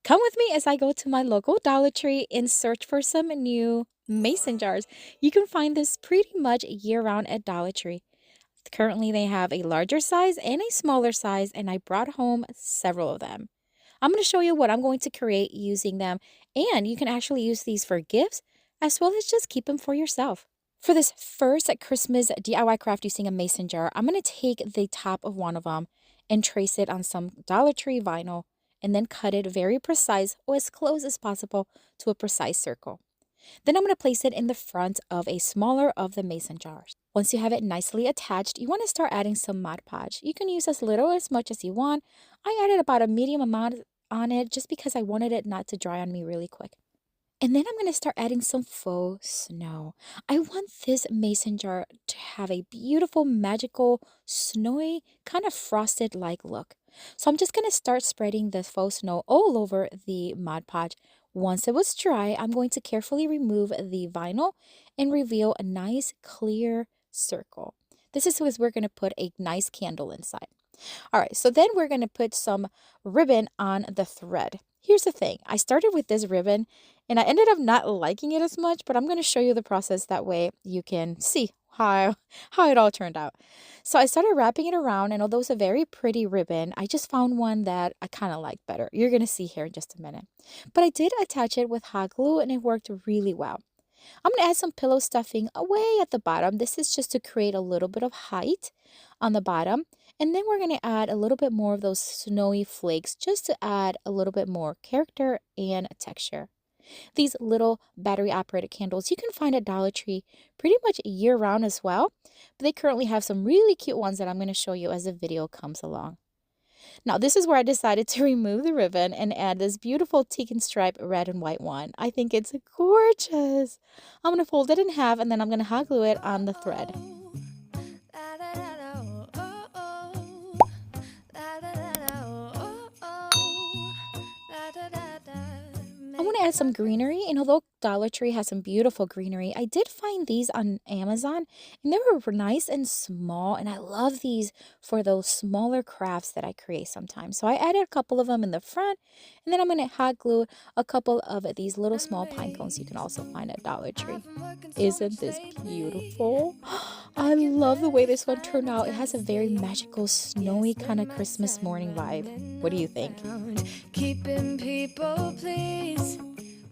Come with me as I go to my local Dollar Tree and search for some new mason jars. You can find this pretty much year-round at Dollar Tree. Currently, they have a larger size and a smaller size, and I brought home several of them. I'm going to show you what I'm going to create using them, and you can actually use these for gifts as well as just keep them for yourself. For this first Christmas DIY craft using a mason jar, I'm going to take the top of one of them and trace it on some Dollar Tree vinyl and then cut it very precise or as close as possible to a precise circle. Then I'm going to place it in the front of a smaller of the mason jars. Once you have it nicely attached, you want to start adding some Mod Podge. You can use as little or as much as you want. I added about a medium amount on it just because I wanted it not to dry on me really quick. And then I'm going to start adding some faux snow. I want this mason jar to have a beautiful, magical, snowy, kind of frosted-like look. So I'm just going to start spreading the faux snow all over the Mod Podge. Once it was dry, I'm going to carefully remove the vinyl and reveal a nice, clear circle. This is where we're going to put a nice candle inside. All right, so then we're going to put some ribbon on the thread. Here's the thing. I started with this ribbon and I ended up not liking it as much, but I'm going to show you the process that way you can see how it all turned out. So I started wrapping it around, and although it's a very pretty ribbon, I just found one that I kind of like better. You're going to see here in just a minute. But I did attach it with hot glue and it worked really well. I'm going to add some pillow stuffing away at the bottom. This is just to create a little bit of height on the bottom. And then we're going to add a little bit more of those snowy flakes just to add a little bit more character and texture. These little battery operated candles you can find at Dollar Tree pretty much year round as well. But they currently have some really cute ones that I'm going to show you as the video comes along. Now, this is where I decided to remove the ribbon and add this beautiful teak and stripe red and white one. I think it's gorgeous. I'm going to fold it in half and then I'm going to hot glue it on the thread. I want to add some greenery, and although Dollar Tree has some beautiful greenery, I did find these on Amazon, and they were nice and small, and I love these for those smaller crafts that I create sometimes. So I added a couple of them in the front, and then I'm going to hot glue a couple of these little small pine cones you can also find at Dollar Tree. Isn't this beautiful? I love the way this one turned out. It has a very magical, snowy kind of Christmas morning vibe. What do you think? Keeping people pleased,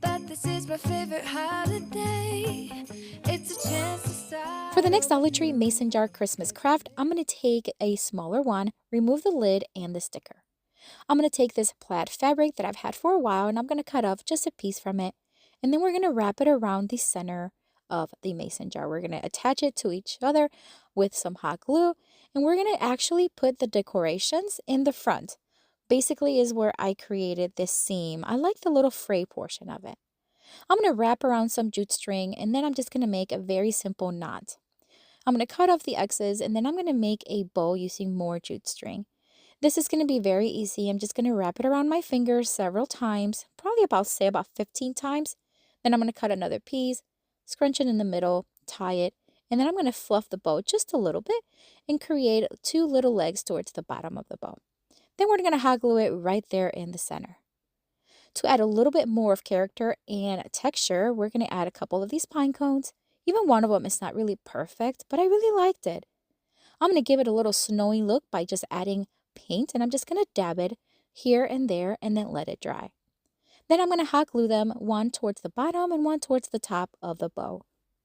but this is my favorite holiday. It's a chance to start. For the next Dollar Tree mason jar Christmas craft, I'm going to take a smaller one, remove the lid and the sticker. I'm going to take this plaid fabric that I've had for a while, and I'm going to cut off just a piece from it. And then we're going to wrap it around the center of the mason jar. We're going to attach it to each other with some hot glue, and we're going to actually put the decorations in the front. Basically is where I created this seam. I like the little fray portion of it. I'm going to wrap around some jute string, and then I'm just going to make a very simple knot. I'm going to cut off the X's, and then I'm going to make a bow using more jute string. This is going to be very easy. I'm just going to wrap it around my fingers several times, probably about 15 times. Then I'm going to cut another piece, scrunch it in the middle, tie it, and then I'm going to fluff the bow just a little bit and create two little legs towards the bottom of the bow. Then we're going to hot glue it right there in the center. To add a little bit more of character and texture, we're going to add a couple of these pine cones. Even one of them is not really perfect, but I really liked it. I'm going to give it a little snowy look by just adding paint, and I'm just going to dab it here and there and then let it dry. Then I'm going to hot glue them, one towards the bottom and one towards the top of the bow.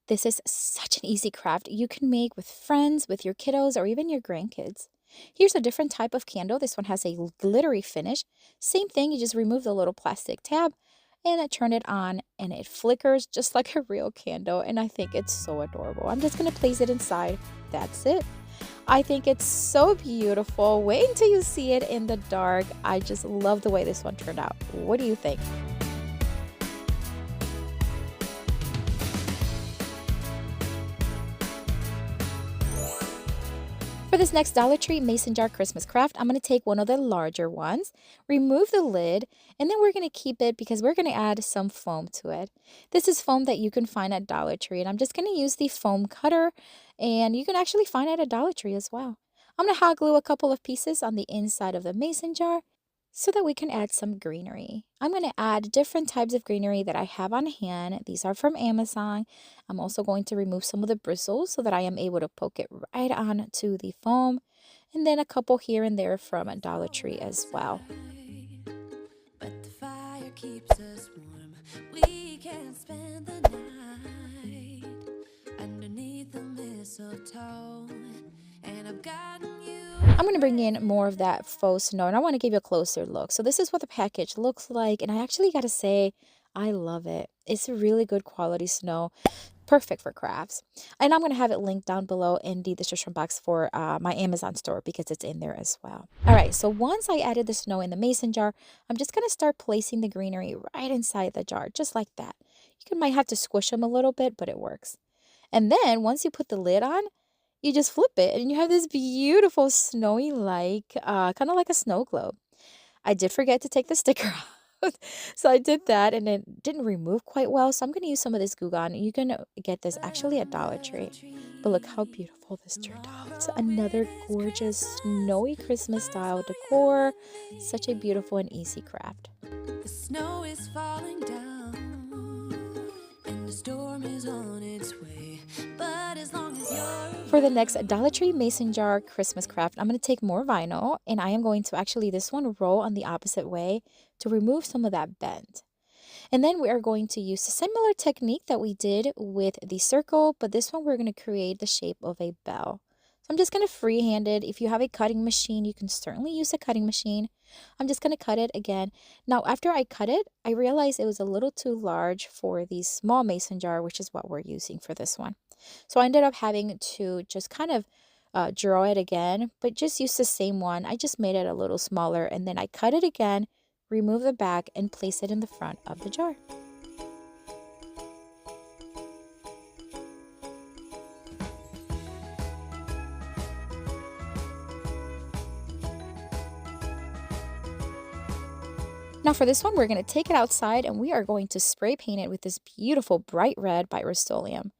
This is such an easy craft you can make with friends, with your kiddos, or even your grandkids. Here's a different type of candle. This one has a glittery finish. Same thing, you just remove the little plastic tab and turn it on, and it flickers just like a real candle, and I think it's so adorable. I'm just going to place it inside. That's it. I think it's so beautiful. Wait until you see it in the dark. I just love the way this one turned out. What do you think? For this next Dollar Tree mason jar Christmas craft, I'm going to take one of the larger ones, remove the lid, and then we're going to keep it because we're going to add some foam to it. This is foam that you can find at Dollar Tree, and I'm just going to use the foam cutter, and you can actually find it at Dollar Tree as well. I'm going to hot glue a couple of pieces on the inside of the mason jar. so that we can add some greenery. I'm going to add different types of greenery that I have on hand. These are from Amazon. I'm also going to remove some of the bristles so that I am able to poke it right on to the foam, and then a couple here and there from Dollar Tree as well. But the fire keeps us warm. We can spend the night underneath the mistletoe. And I've gotten you. I'm going to bring in more of that faux snow, and I want to give you a closer look. So this is what the package looks like, and I actually got to say, I love it. It's a really good quality snow, perfect for crafts. And I'm going to have it linked down below in the description box for my Amazon store because it's in there as well. All right, so once I added the snow in the mason jar, I'm just going to start placing the greenery right inside the jar, just like that. Might have to squish them a little bit, but it works. And then once you put the lid on, you just flip it and you have this beautiful snowy kind of like a snow globe. I did forget to take the sticker out. So I did that and it didn't remove quite well. So I'm going to use some of this Goo Gone. You can get this actually at Dollar Tree. But look how beautiful this turned out. Another gorgeous snowy Christmas style decor. Such a beautiful and easy craft. The snow is falling down and the storm is on its way. But as long as you're For the next Dollar Tree mason jar Christmas craft, I'm going to take more vinyl and I am going to actually this one roll on the opposite way to remove some of that bend. And then we are going to use a similar technique that we did with the circle, but this one we're going to create the shape of a bell. So I'm just going to freehand it. If you have a cutting machine, you can certainly use a cutting machine. I'm just going to cut it again. Now, after I cut it, I realized it was a little too large for the small mason jar, which is what we're using for this one. So I ended up having to just kind of draw it again, but just use the same one. I just made it a little smaller and then I cut it again, remove the back, and place it in the front of the jar. Now for this one, we're going to take it outside and we are going to spray paint it with this beautiful bright red by Rust-Oleum.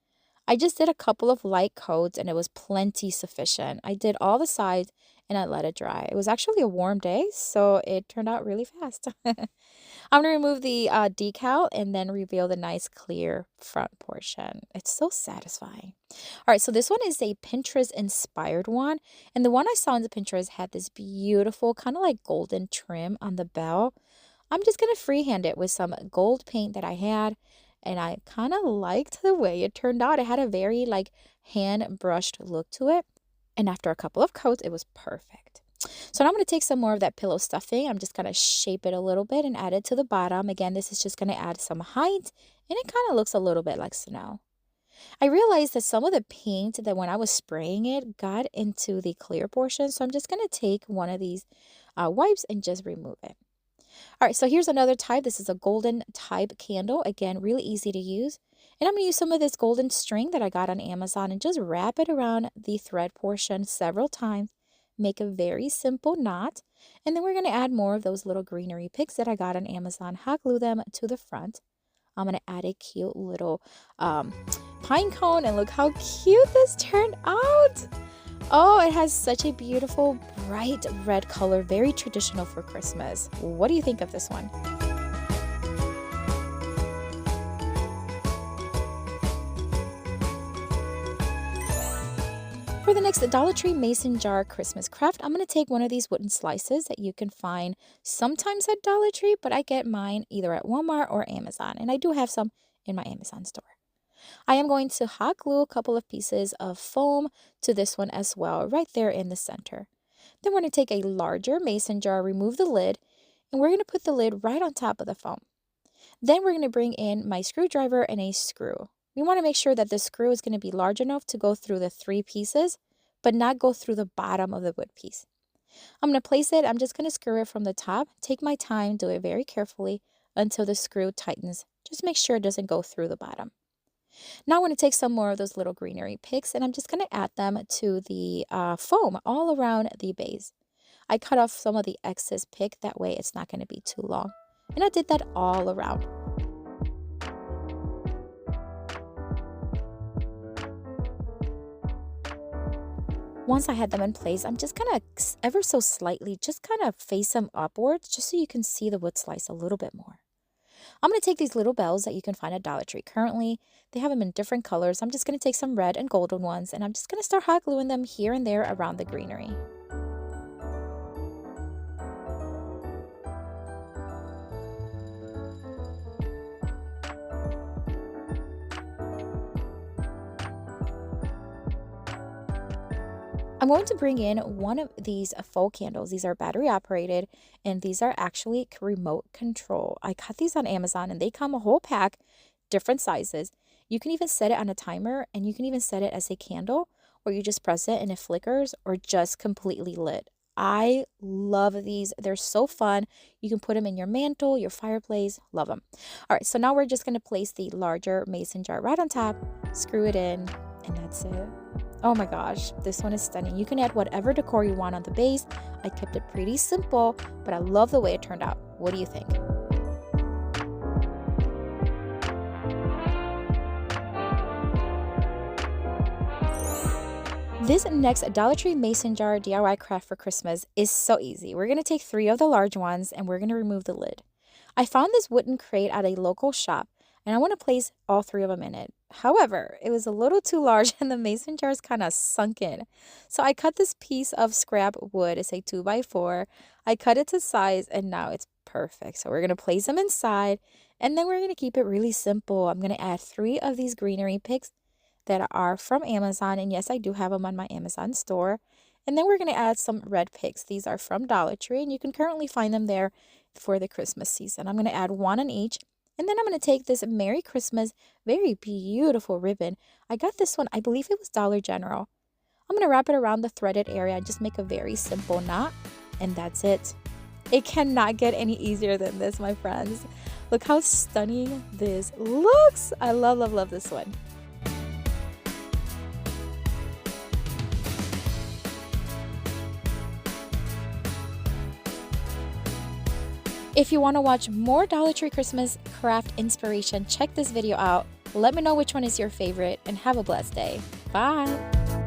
I just did a couple of light coats and it was plenty sufficient. I did all the sides and I let it dry. It was actually a warm day, so it turned out really fast. I'm going to remove the decal and then reveal the nice clear front portion. It's so satisfying. All right, so this one is a Pinterest inspired one. And the one I saw in the Pinterest had this beautiful kind of like golden trim on the bell. I'm just going to freehand it with some gold paint that I had. And I kind of liked the way it turned out. It had a very like hand brushed look to it. And after a couple of coats, it was perfect. So now I'm going to take some more of that pillow stuffing. I'm just going to shape it a little bit and add it to the bottom. Again, this is just going to add some height. And it kind of looks a little bit like snow. I realized that some of the paint that when I was spraying it got into the clear portion. So I'm just going to take one of these wipes and just remove it. All right, so here's another type. This is a golden type candle. Again, really easy to use. And I'm going to use some of this golden string that I got on Amazon and just wrap it around the thread portion several times. Make a very simple knot. And then we're going to add more of those little greenery picks that I got on Amazon. Hot glue them to the front. I'm going to add a cute little pine cone. And look how cute this turned out. Oh, it has such a beautiful bright red color, very traditional for Christmas. What do you think of this one? For the next Dollar Tree mason jar Christmas craft, I'm going to take one of these wooden slices that you can find sometimes at Dollar Tree, but I get mine either at Walmart or Amazon, and I do have some in my Amazon store. I am going to hot glue a couple of pieces of foam to this one as well, right there in the center. Then we're going to take a larger mason jar, remove the lid, and we're going to put the lid right on top of the foam. Then we're going to bring in my screwdriver and a screw. We want to make sure that the screw is going to be large enough to go through the 3 pieces, but not go through the bottom of the wood piece. I'm going to place it. I'm just going to screw it from the top. Take my time, do it very carefully until the screw tightens. Just make sure it doesn't go through the bottom. Now I'm going to take some more of those little greenery picks and I'm just going to add them to the foam all around the base. I cut off some of the excess pick, that way it's not going to be too long. And I did that all around. Once I had them in place, I'm just gonna ever so slightly, just kind of face them upwards just so you can see the wood slice a little bit more. I'm going to take these little bells that you can find at Dollar Tree. Currently, they have them in different colors. I'm just going to take some red and golden ones, and I'm just going to start hot gluing them here and there around the greenery. I'm going to bring in one of these faux candles. These are battery operated, and these are actually remote control. I got these on Amazon, and they come a whole pack, different sizes. You can even set it on a timer, and you can even set it as a candle, or you just press it and it flickers, or just completely lit. I love these. They're so fun. You can put them in your mantle, your fireplace. Love them. All right, so now we're just going to place the larger mason jar right on top, screw it in, and that's it. Oh my gosh, this one is stunning. You can add whatever decor you want on the base. I kept it pretty simple, but I love the way it turned out. What do you think? This next Dollar Tree mason jar DIY craft for Christmas is so easy. We're going to take 3 of the large ones and we're going to remove the lid. I found this wooden crate at a local shop and I want to place all 3 of them in it. However, it was a little too large and the mason jar is kind of sunk in. So I cut this piece of scrap wood. It's a 2x4. I cut it to size and now it's perfect. So we're going to place them inside and then we're going to keep it really simple. I'm going to add 3 of these greenery picks that are from Amazon. And yes, I do have them on my Amazon store. And then we're going to add some red picks. These are from Dollar Tree and you can currently find them there for the Christmas season. I'm going to add 1 on each. And then I'm going to take this Merry Christmas, very beautiful ribbon. I got this one, I believe it was Dollar General. I'm going to wrap it around the threaded area and just make a very simple knot. And that's it. It cannot get any easier than this, my friends. Look how stunning this looks. I love, love, love this one. If you want to watch more Dollar Tree Christmas craft inspiration, check this video out. Let me know which one is your favorite and have a blessed day. Bye!